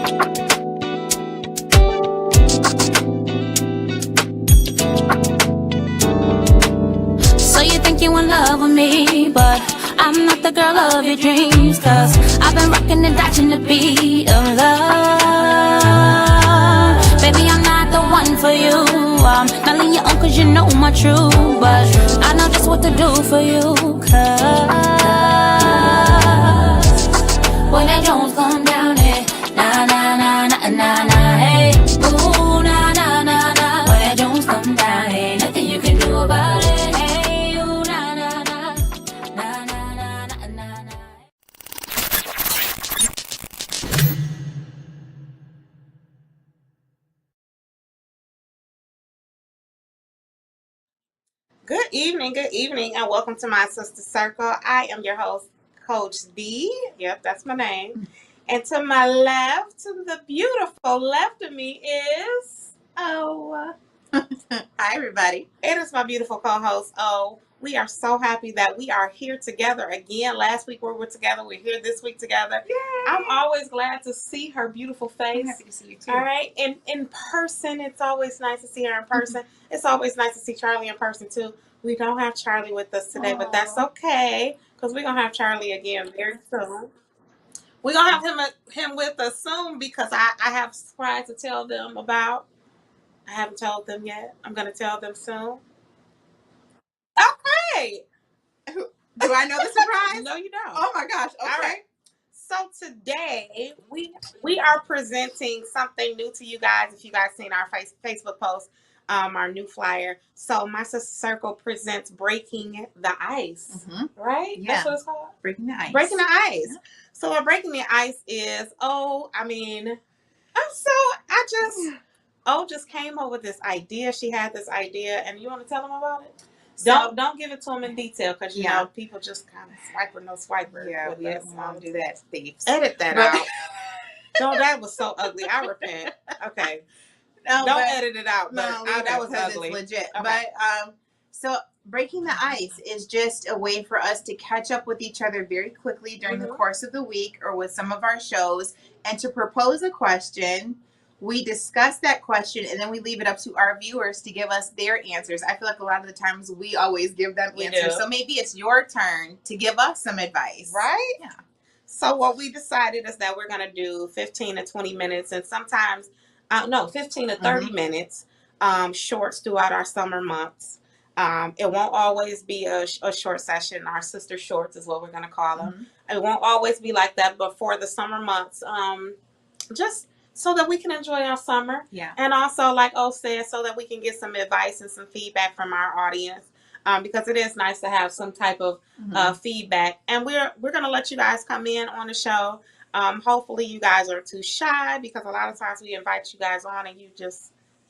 So you think you in love with me, but I'm not the girl of your dreams. Cause I've been rocking and dodging the beat of love. Baby, I'm not the one for you. I'm not letting you on cause you know my truth. But I know just what to do for you. Cause when that Jones come down, hey, na na na na na na, hey, ooh, na na na na. When that Jones come down, hey, nothing you can do about it. Hey, ooh, na na na na na na na na na. Good evening, and welcome to my sister circle. I am your host, Coach D. Yep, that's my name. And to my left, to the beautiful left of me is Hi, everybody. It is my beautiful co-host, We are so happy that we are here together again. Last week we were together. We're here this week together. Yay. I'm always glad to see her beautiful face. I'm happy to see you too. All right. In person, it's always nice to see her in person. It's always nice to see Charlie in person too. We don't have Charlie with us today, but that's okay because we're going to have Charlie again very soon. We're going to have him with us soon because I have a surprise to tell them about. I haven't told them yet. I'm going to tell them soon. Okay. Do I know the surprise? No, you don't. Oh my gosh. Okay. All right. So today we are presenting something new to you guys. If you guys seen our Facebook post, our new flyer. So my sister circle presents Breaking the Ice. Right? Yeah. That's what it's called? Breaking the ice. Breaking the Ice. Yeah. So what Breaking the Ice is, just came up with this idea. She had this idea, and you want to tell them about it? Don't give it to them in detail because you know people just kind of swiper no swiper. Yeah, we don't want to do that, thieves. Edit that out. No, that was so ugly. I repent. Okay. No, don't edit it out. But no, that was ugly. It's legit. Okay. But so breaking the ice is just a way for us to catch up with each other very quickly during the course of the week or with some of our shows, and to propose a question. We discuss that question and then we leave it up to our viewers to give us their answers. I feel like a lot of the times we always give them answers. So maybe it's your turn to give us some advice. Right? Yeah. So what we decided is that we're going to do 15 to 20 minutes and sometimes, 15 to 30 minutes shorts throughout our summer months. It won't always be a short session. Our sister shorts is what we're going to call them. It won't always be like that, but for the summer months, just so that we can enjoy our summer. Yeah. And also, like O said, so that we can get some advice and some feedback from our audience. Because it is nice to have some type of feedback. And we're going to let you guys come in on the show. Hopefully you guys aren't too shy because a lot of times we invite you guys on and you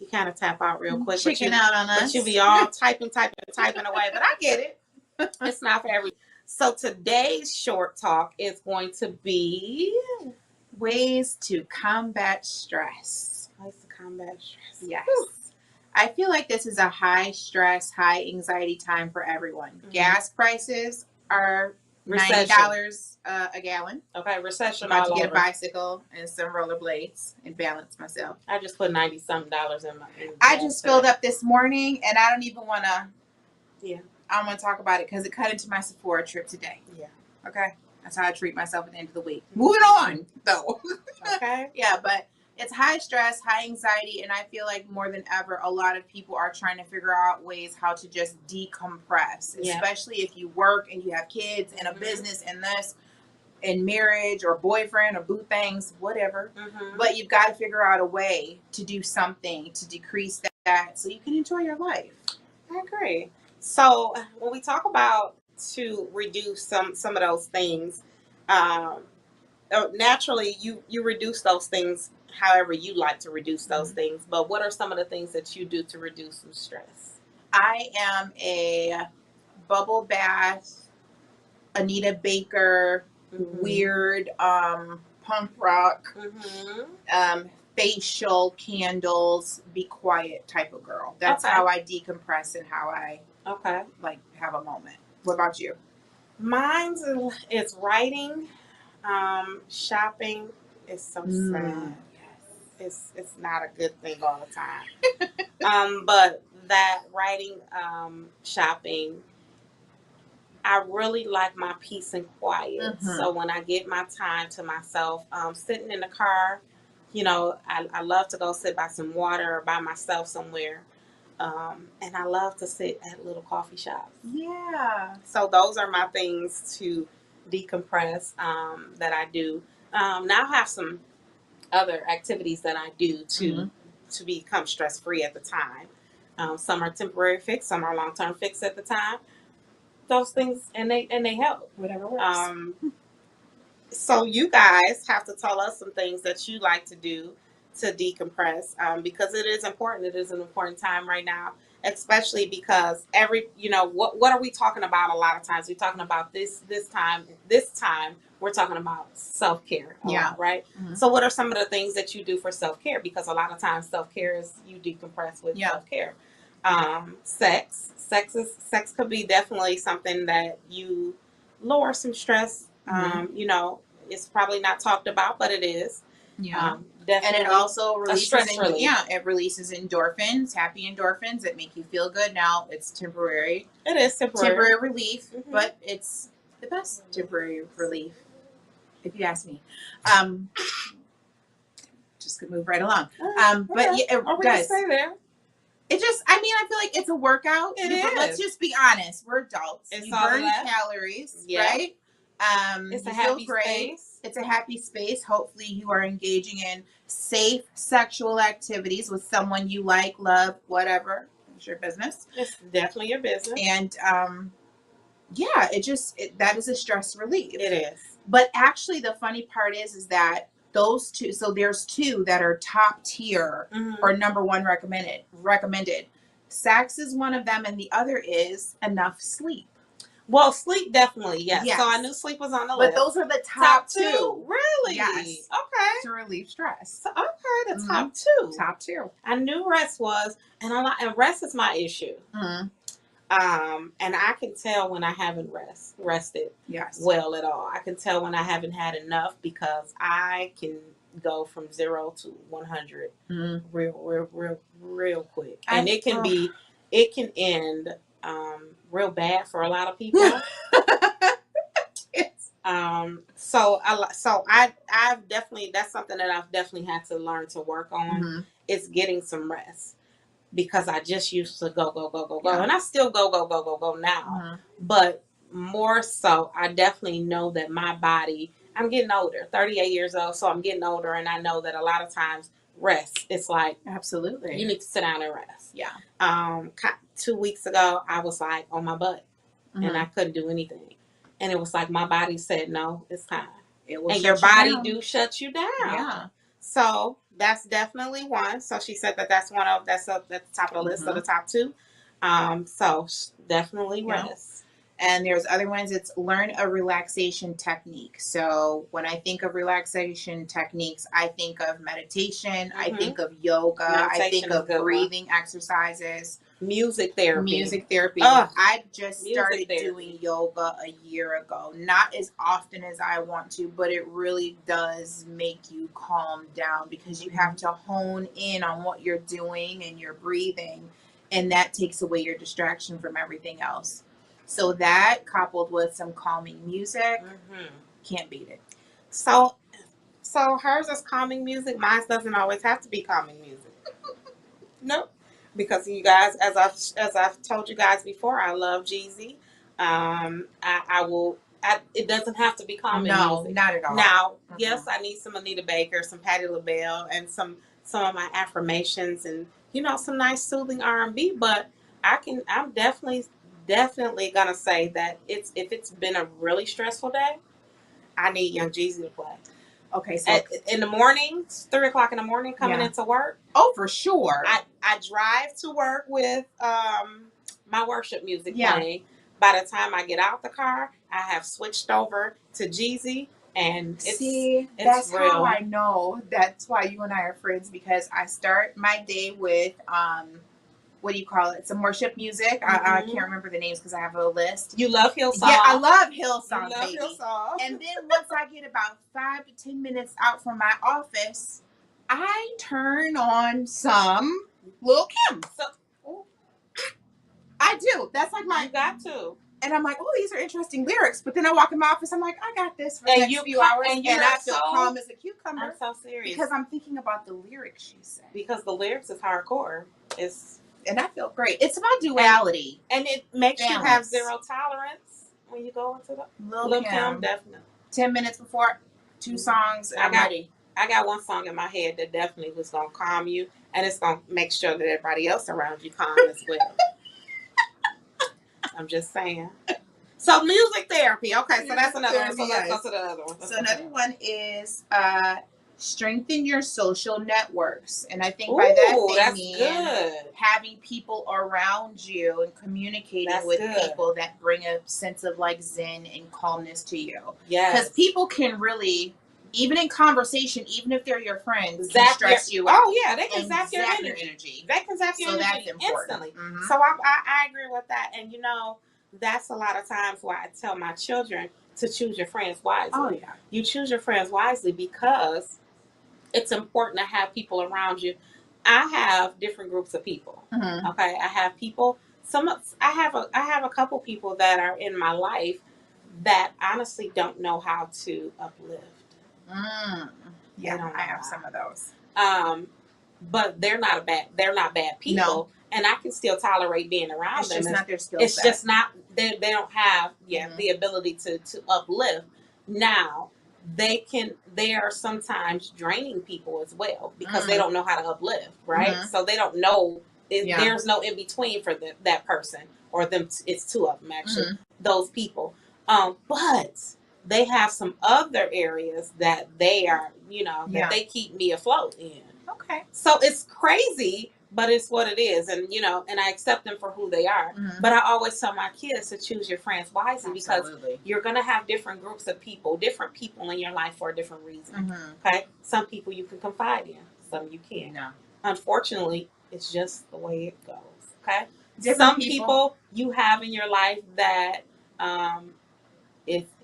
kind of tap out real quick. Chicken out on us. But you be all typing away. But I get it. It's not for everyone. So today's short talk is going to be ways to combat stress. Ways to combat stress. Yes. Whew. I feel like this is a high stress, high anxiety time for everyone. Gas prices are $90 a gallon. Okay, recession. I'm about to get a bicycle and some rollerblades and balance myself. I just put $90-something in my. I just filled up this morning, and I don't even want to. Yeah. I don't want to talk about it because it cut into my Sephora trip today. Yeah. Okay. That's how I treat myself at the end of the week. Moving on, though. Okay. Yeah, but it's high stress, high anxiety, and I feel like more than ever, a lot of people are trying to figure out ways how to just decompress, especially if you work and you have kids and a business and this and marriage or boyfriend or boo things, whatever. But you've got to figure out a way to do something to decrease that so you can enjoy your life. I agree. So when we talk about to reduce some of those things, naturally you reduce those things however you like to reduce those things. But what are some of the things that you do to reduce some stress? I am a bubble bath, Anita Baker, weird punk rock, facial candles, be quiet type of girl. That's how I decompress and how I have a moment. What about you? Mine is writing, shopping, It's so sad. Mm. It's not a good thing all the time. But that writing, shopping, I really like my peace and quiet. Mhm. So when I get my time to myself, sitting in the car, I love to go sit by some water or by myself somewhere. And I love to sit at little coffee shops. Yeah. So those are my things to decompress, that I do. Now I have some other activities that I do to become stress free at the time. Some are temporary fix, some are long term fix at the time. Those things, and they help. Whatever works. So you guys have to tell us some things that you like to do to decompress, because it is important. It is an important time right now, especially because what are we talking about? A lot of times we're talking about this time we're talking about self-care a Yeah. lot, right? Mhm. So what are some of the things that you do for self-care? Because a lot of times self-care is you decompress with Yeah. self-care. Sex could be definitely something that you lower some stress. It's probably not talked about, but it is. Yeah. Definitely. And it also releases stress relief. it releases endorphins, happy endorphins that make you feel good. Now it's temporary It is temporary. relief, Mhm. but it's the best temporary relief, if you ask me. Just gonna move right along. But yeah, Or we can stay there. it just, I mean, I feel like it's a workout. It But let's is. just be honest. We're adults. It's you all burn that. calories, Yeah. right? It's a you feel happy great. space. It's a happy space. Hopefully, you are engaging in safe sexual activities with someone you like, love, whatever. It's your business. It's definitely your business. And yeah, that is a stress relief. It is. But actually, the funny part is that those two. So there's two that are top tier Mhm. or number one recommended. Sex is one of them, and the other is enough sleep. Well, sleep definitely, yes. Yes. So I knew sleep was on the But list. those are the top two Really? Yes. Okay. to relieve stress. So, okay, the Mhm. top two. Top two. I knew rest was, and rest is my issue. Mm-hmm. And I can tell when I haven't rested Yes. well at all. I can tell when I haven't had enough because I can go from 0 to 100 Mhm. real quick, and it can end real bad for a lot of people. Yes. I've definitely, that's something that I've definitely had to learn to work on. Mhm. Is getting some rest, because I just used to go, Yeah. and I still go now. Mhm. But more so, I definitely know that my body, I'm getting older, 38 years old, so I'm getting older, and I know that a lot of times rest, it's like, Absolutely. you need to sit down and rest. Yeah. 2 weeks ago, I was like on my butt, Mhm. and I couldn't do anything. And it was like my body said, no, it's time. It will And shut your you body down. do shut you down. Yeah. So that's definitely one. So she said that's up at the top of the list of the top two. So definitely Yeah. rest. And there's other ones. It's learn a relaxation technique. So when I think of relaxation techniques, I think of meditation. I Mhm. think of yoga. I Meditation think is a of good one. breathing exercises. Music therapy. Music therapy. Ugh. I just Music started therapy. doing yoga a year ago. Not as often as I want to, but it really does make you calm down because you have to hone in on what you're doing and your breathing, and that takes away your distraction from everything else. So that, coupled with some calming music, Mhm. can't beat it. So hers is calming music. Mine doesn't always have to be calming music. Nope. Because you guys, as I've told you guys before, I love Jeezy. I will. It doesn't have to be calming No, music. not at all. Now, Mhm. yes, I need some Anita Baker, some Patti LaBelle, and some of my affirmations, and some nice soothing R&B. But I'm definitely gonna say that if it's been a really stressful day, I need Young Jeezy to play. Okay, so In the morning, 3:00 in the morning, coming Yeah. into work. oh, for sure. I drive to work with my worship music Yeah. playing. By the time I get out the car, I have switched over to Jeezy, and it's that's real. how I know. That's why you and I are friends, because I start my day with what do you call it? Some worship music. I can't remember the names because I have a list. You love Hillsong. Yeah, I love You Hillsong, love baby. Hillsong. And then once I get about 5 to 10 minutes out from my office, I turn on some Lil Kim. So I do. That's like my. you got to. And I'm like, oh, these are interesting lyrics. But then I walk in my office, I'm like, I got this for the next few hours. And I feel calm as a cucumber. I'm so serious. Because I'm thinking about the lyrics she said. Because the lyrics is hardcore. And I feel great. It's about duality. And it makes you have Balance. zero tolerance when you go into the Lil' Kim, definitely. 10 minutes before 2 songs, I'm ready. I got one song in my head that definitely was going to calm you, and it's going to make sure that everybody else around you calm as well. I'm just saying. So music therapy. Okay, so that's another one. So let's go to the other one. So another one is strengthen your social networks. And I think by that they mean having people around you and communicating with people that bring a sense of like zen and calmness to you. Yeah. Because people can really, even in conversation, even if they're your friends, can stress you out. Oh yeah, they can zap your energy. They can zap your energy instantly. Mm-hmm. So I agree with that. And you know, that's a lot of times why I tell my children to choose your friends wisely. Oh yeah. You choose your friends wisely because it's important to have people around you. I have different groups of people. Mm-hmm. Okay, I have people. I have a couple people that are in my life that honestly don't know how to uplift. Yeah, I have some of those. But they're not bad people. No. And I can still tolerate being around them. It's just not their skill It's set. just not they don't have the ability to uplift. Now they are sometimes draining people as well because they don't know how to uplift, right? So they don't know there's no in between for that person or them. It's 2 of them actually. Those people, but they have some other areas that they are, that they keep me afloat in. Okay. So it's crazy, but it's what it is. And, and I accept them for who they are. But I always tell my kids to choose your friends wisely because you're going to have different groups of people, different people in your life for a different reason. Okay. Some people you can confide in, some you can't. No. Unfortunately, it's just the way it goes. Okay. Some people you have in your life that,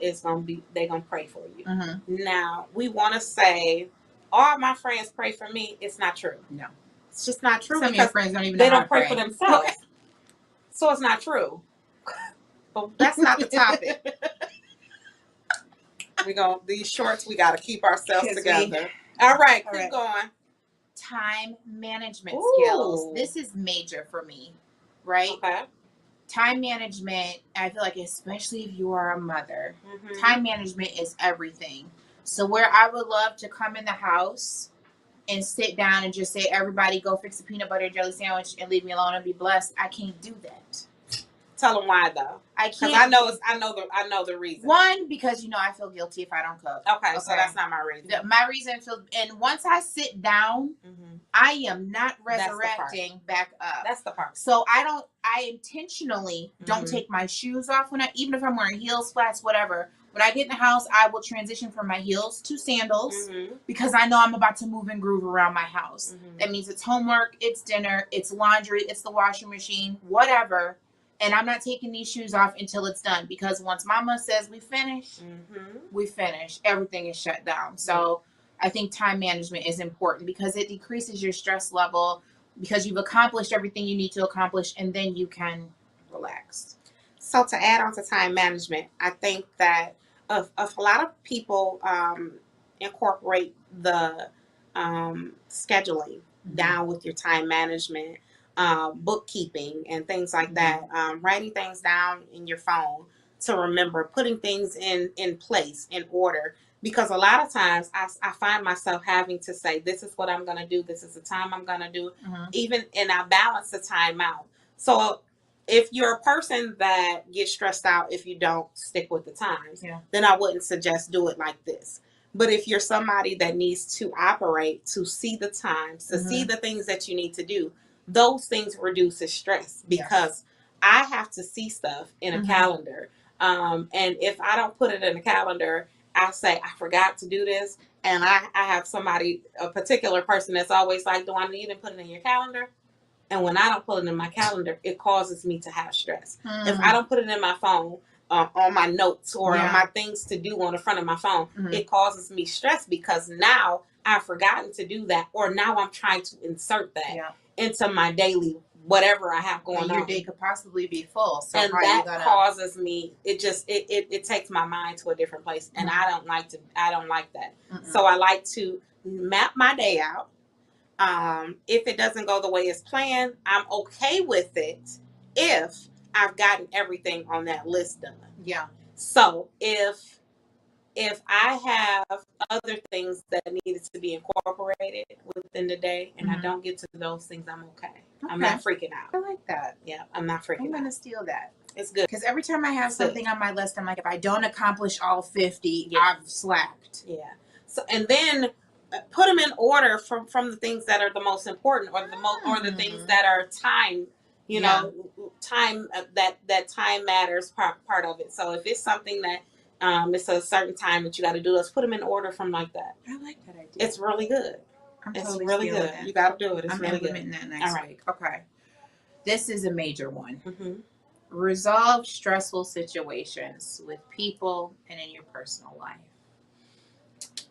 it's going to be, they're going to pray for you. Now, we want to say, all my friends pray for me. It's not true. No. It's just not true. Some of your friends don't even know they how don't to pray for themselves. Okay. So it's not true. But that's not the topic. These shorts, we got to keep ourselves together. All right, keep going. Time management skills. This is major for me, right? Okay. Time management, I feel like especially if you are a mother, time management is everything. So where I would love to come in the house and sit down and just say, everybody go fix a peanut butter and jelly sandwich and leave me alone and be blessed, I can't do that. Tell them why though. I can't. Because I know the reason. One, because I feel guilty if I don't cook. Okay, so that's not my reason. My reason and once I sit down, I am not resurrecting back up. That's the part. So I intentionally don't take my shoes off even if I'm wearing heels, flats, whatever. When I get in the house, I will transition from my heels to sandals because I know I'm about to move and groove around my house. That means it's homework, it's dinner, it's laundry, it's the washing machine, whatever. And I'm not taking these shoes off until it's done because once mama says we finish, we finish. Everything is shut down. So I think time management is important because it decreases your stress level because you've accomplished everything you need to accomplish and then you can relax. So to add on to time management, I think that a lot of people incorporate the scheduling down with your time management, bookkeeping and things like that, writing things down in your phone to remember, putting things in place, in order. Because a lot of times I find myself having to say, this is what I'm going to do. This is the time I'm going to do. And I balance the time out. So if you're a person that gets stressed out if you don't stick with the times, then I wouldn't suggest do it like this. But if you're somebody that needs to operate, to see the times, to see the things that you need to do, those things reduces stress because I have to see stuff in a calendar. And if I don't put it in the calendar, I say, I forgot to do this. And I have a particular person that's always like, do I need to put it in your calendar? And when I don't put it in my calendar, it causes me to have stress. Mm. If I don't put it in my phone, on my notes or Yeah. on my things to do on the front of my phone, Mhm. it causes me stress because now I've forgotten to do that, or now I'm trying to insert that Yeah. into my daily whatever I have going And your on. day could possibly be full. So And how that you gonna causes me, it takes my mind to a different place. And Mhm. I don't like that. Mm-mm. So I like to map my day out. If it doesn't go the way it's planned, I'm okay with it if I've gotten everything on that list done. Yeah. So if I have other things that needed to be incorporated within the day and I Mhm. don't get to those things, I'm okay. I'm Okay. not freaking out. I like that. Yeah, I'm not I'm freaking gonna out. steal that. It's good. Because every time I have It's good. something on my list, I'm like, if I don't accomplish all 50, Yeah. I've slacked. Yeah. So and then put them in order from the things that are the most important, or the things that are time. You Yeah. know, time that time matters part of it. So if it's something that it's a certain time that you got to do, let's put them in order from like that. I like that idea. It's really good. I'm It's totally really stealing good. that. You got to do it. It's I'm really good. implementing that next All right. week. Okay. This is a major one. Mm-hmm. Resolve stressful situations with people and in your personal life.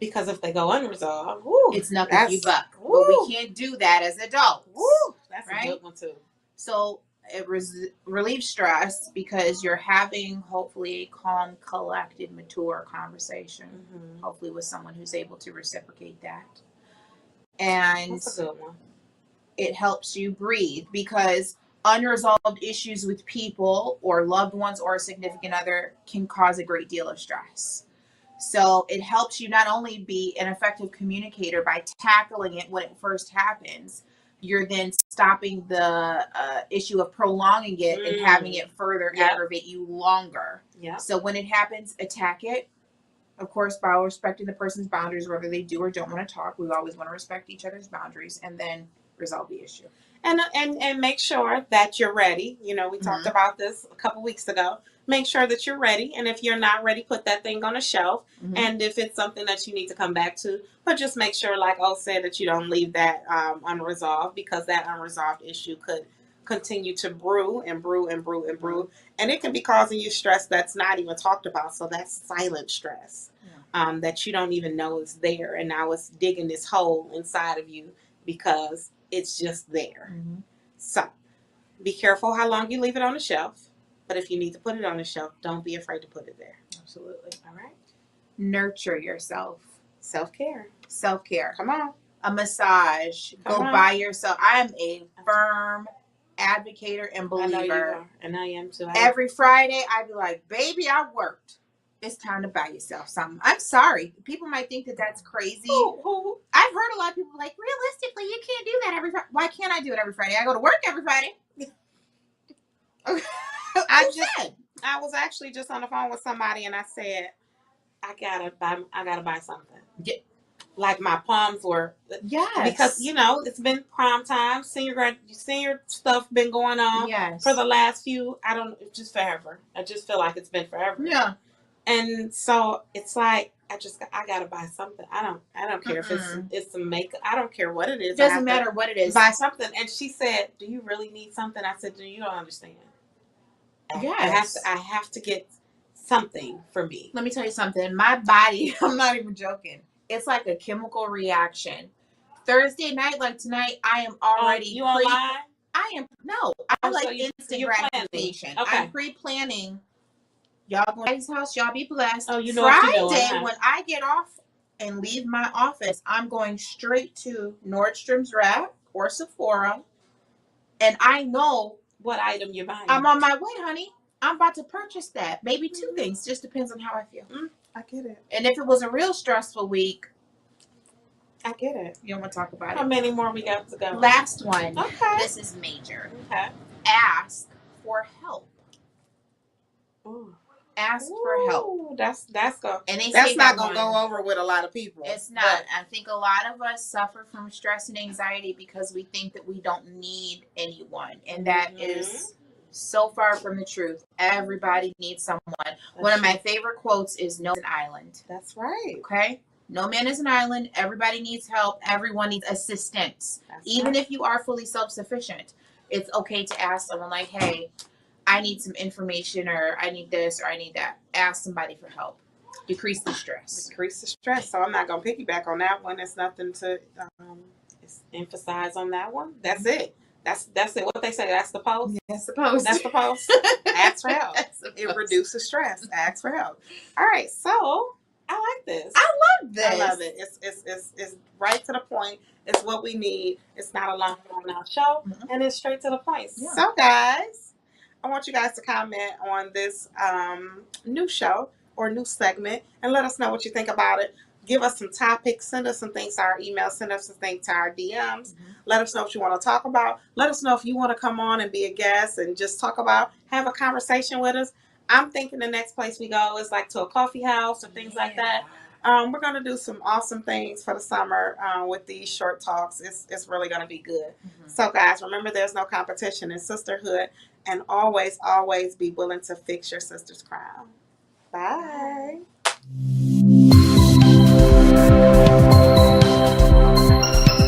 Because if they go unresolved, woo, It's knuck if you buck. But woo. we can't do that as adults. Woo, that's Right? a good one too. So it relieves stress because you're having hopefully a calm, collected, mature conversation. Mm-hmm. Hopefully with someone who's able to reciprocate that. And That's a good one. it helps you breathe because unresolved issues with people or loved ones or a significant other can cause a great deal of stress. So it helps you not only be an effective communicator by tackling it when it first happens, you're then stopping the issue of prolonging it and having it further Yep. aggravate you longer. Yeah. So when it happens, attack it. Of course, by respecting the person's boundaries, whether they do or don't want to talk. We always want to respect each other's boundaries and then resolve the issue. And make sure that you're ready. You know, we talked about this a couple weeks ago. Make sure that you're ready. And if you're not ready, put that thing on a shelf. Mhm. And if it's something that you need to come back to, but just make sure, like O said, that you don't leave that unresolved, because that unresolved issue could continue to brew and brew and brew and brew. And it can be causing you stress that's not even talked about. So that's silent stress that you don't even know is there. And now it's digging this hole inside of you because it's just there. Mm-hmm. So be careful how long you leave it on the shelf. But if you need to put it on the shelf, don't be afraid to put it there. Absolutely. All right. Nurture yourself. Self-care. Self-care. Come on. A massage. Come Go on. buy yourself. I am a firm advocator and I know you believer. are. And I am too. Every Friday, I'd be like, baby, I worked. It's time to buy yourself something. I'm sorry. People might think that that's crazy. Who? I've heard a lot of people like, realistically, you can't do that every Friday. Why can't I do it every Friday? I go to work every Friday. I was actually just on the phone with somebody and I said, I gotta buy something. Yeah. Like my palms were, Yes. because you know it's been prom time, senior stuff been going on Yes. for the last few. Just forever. I just feel like it's been forever. Yeah. And so it's like I gotta buy something. I don't care if it's some makeup. I don't care what it is. Doesn't matter what it is. Buy something. And she said, "Do you really need something?" I said, "You don't understand. Yes. I have to get something for me." Let me tell you something. My body, I'm not even joking. It's like a chemical reaction. Thursday night, like tonight, I am already. You online? I am. No, I like instant you're gratification. Okay. I'm pre-planning. Y'all going to his house. Y'all be blessed. Oh, you know Friday, what you're doing, huh? when I get off and leave my office, I'm going straight to Nordstrom's Rack or Sephora. And I know what item you're buying. I'm on my way, honey. I'm about to purchase that. Maybe two things. Just depends on how I feel. I get it. And if it was a real stressful week, I get it. You don't want to talk about How it. many more we got to go? Last one. Okay. This is major. Okay. Ask for help. Ooh. Ask for help. Ooh, that's go. And they That's say not that gonna one. go over with a lot of people. It's not. I think a lot of us suffer from stress and anxiety because we think that we don't need anyone. And that is so far from the truth. Everybody needs someone. One of my favorite quotes is "No an island." That's right. Okay? No man is an island. Everybody needs help. Everyone needs assistance. That's Even right. if you are fully self-sufficient, it's okay to ask someone like, hey, I need some information, or I need this, or I need that. Ask somebody for help. Decrease the stress. Decrease the stress. So I'm not gonna piggyback on that one. There's nothing to emphasize on that one. That's it. That's it. What they say. That's the post. That's the post. That's the post. Ask for help. That's the It post. reduces stress. Ask for help. All right. So I like this. I love this. I love it. It's right to the point. It's what we need. It's not a long drawn out show, Mhm. and it's straight to the point. Yeah. So guys, I want you guys to comment on this new show or new segment and let us know what you think about it. Give us some topics. Send us some things to our email. Send us some things to our DMs. Let us know what you want to talk about. Let us know if you want to come on and be a guest and just talk about, have a conversation with us. I'm thinking the next place we go is like to a coffee house or things like that. We're going to do some awesome things for the summer with these short talks. It's really going to be good. Mhm. So, guys, remember there's no competition in sisterhood. And always, always be willing to fix your sister's crown. Bye.